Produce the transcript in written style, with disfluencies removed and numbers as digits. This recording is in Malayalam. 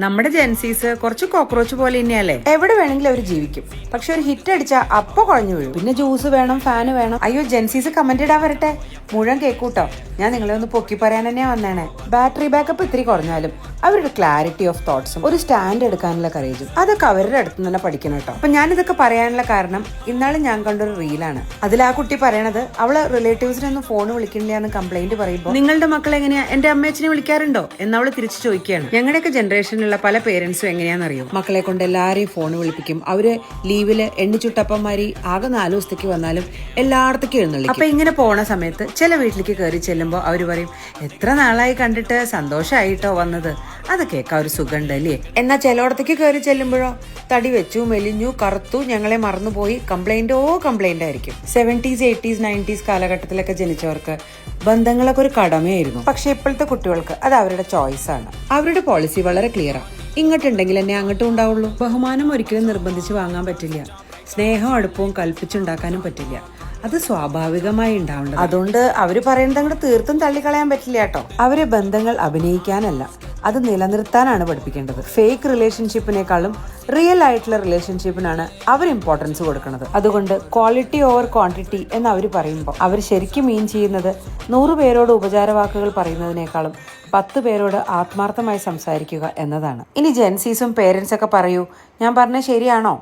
നമ്മുടെ ജെൻസീസ് കുറച്ച് കോക്രോച്ച് പോലെ തന്നെയല്ലേ. എവിടെ വേണമെങ്കിലും അവർ ജീവിക്കും, പക്ഷെ ഒരു ഹിറ്റ് അടിച്ചാൽ അപ്പൊ കുഴഞ്ഞു വീഴും. പിന്നെ ജ്യൂസ് വേണം, ഫാന് വേണം. അയ്യോ, ജെൻസീസ് കമന്റ് ഇടാൻ വരട്ടെ, മുഴുവൻ കേക്കൂട്ടോ. ഞാൻ നിങ്ങളെ ഒന്ന് പൊക്കി പറയാൻ തന്നെയാ വന്നേണേ. ബാറ്ററി ബാക്കപ്പ് ഇത്തിരി കുറഞ്ഞാലും അവരുടെ ക്ലാരിറ്റി ഓഫ് തോട്ട്സും ഒരു സ്റ്റാൻഡ് എടുക്കാനുള്ള കറേജും അതൊക്കെ അവരുടെ അടുത്ത് തന്നെ പഠിക്കണം കേട്ടോ. അപ്പൊ ഞാനിതൊക്കെ പറയാനുള്ള കാരണം ഇന്നാളും ഞാൻ കണ്ടൊരു റീലാണ്. അതിൽ ആ കുട്ടി പറയണത് അവള് റിലേറ്റീവ്സിനൊന്നും ഫോൺ വിളിക്കണില്ല എന്ന് കംപ്ലൈന്റ് പറയുമ്പോൾ നിങ്ങളുടെ മക്കൾ എങ്ങനെയാ എന്റെ അമ്മയച്ഛനെ വിളിക്കാറുണ്ടോ എന്ന് അവള് തിരിച്ചു ചോദിക്കുകയാണ്. ഞങ്ങളുടെയൊക്കെ ജനറേഷനിലുള്ള പല പേരൻസും എങ്ങനെയാണെന്നറിയോ, മക്കളെ കൊണ്ട് എല്ലാരെയും ഫോൺ വിളിപ്പിക്കും. അവര് ലീവില് എണ്ണിച്ചുട്ടപ്പന്മാരി ആകെ 4 ദിവസത്തേക്ക് വന്നാലും എല്ലായിടത്തേക്കും എഴുന്നള്ളിക്കും. അപ്പൊ ഇങ്ങനെ പോണ സമയത്ത് ചില വീട്ടിലേക്ക് കയറി ചെല്ലുമ്പോ അവര് പറയും, എത്ര നാളായി കണ്ടിട്ട്, സന്തോഷമായിട്ടോ വന്നത്. അത് കേൾക്കാൻ ഒരു സുഖമുണ്ട് അല്ലേ. എന്നാ ചിലയിടത്തേക്ക് കയറി ചെല്ലുമ്പോഴോ തടി വെച്ചു, മെലിഞ്ഞു, കറുത്തു, ഞങ്ങളെ മറന്നുപോയി, കംപ്ലൈന്റ് ആയിരിക്കും. 70s, 80s, 90s കാലഘട്ടത്തിലൊക്കെ ജനിച്ചവർക്ക് ബന്ധങ്ങളൊക്കെ ഒരു കടമയായിരുന്നു. പക്ഷെ ഇപ്പോഴത്തെ കുട്ടികൾക്ക് അത് അവരുടെ ചോയ്സ് ആണ്. അവരുടെ പോളിസി വളരെ ക്ലിയറാണ്. ഇങ്ങോട്ടുണ്ടെങ്കിൽ എന്നെ അങ്ങോട്ടും ഉണ്ടാവുള്ളൂ. ബഹുമാനം ഒരിക്കലും നിർബന്ധിച്ച് വാങ്ങാൻ പറ്റില്ല. സ്നേഹം അടുപ്പവും കൽപ്പിച്ചുണ്ടാക്കാനും പറ്റില്ല. അത് സ്വാഭാവികമായി ഉണ്ടാവേണ്ടത്. അതുകൊണ്ട് അവര് പറയുന്നത് അങ്ങോട്ട് തീർത്തും തള്ളിക്കളയാൻ പറ്റില്ല കേട്ടോ. അവരെ ബന്ധങ്ങൾ അഭിനയിക്കാനല്ല, അത് നിലനിർത്താനാണ് പഠിപ്പിക്കേണ്ടത്. ഫേക്ക് റിലേഷൻഷിപ്പിനേക്കാളും റിയൽ ആയിട്ടുള്ള റിലേഷൻഷിപ്പിനാണ് അവർ ഇമ്പോർട്ടൻസ് കൊടുക്കുന്നത്. അതുകൊണ്ട് ക്വാളിറ്റി ഓവർ ക്വാണ്ടിറ്റി എന്ന് അവർ പറയുമ്പോൾ അവർ ശരിക്കും മീൻ ചെയ്യുന്നത് 100 പേരോട് ഉപചാരവാക്കുകൾ പറയുന്നതിനേക്കാളും 10 പേരോട് ആത്മാർത്ഥമായി സംസാരിക്കുക എന്നതാണ്. ഇനി ജെൻസീസും പേരൻസ് ഒക്കെ പറയൂ, ഞാൻ പറഞ്ഞത് ശരിയാണോ?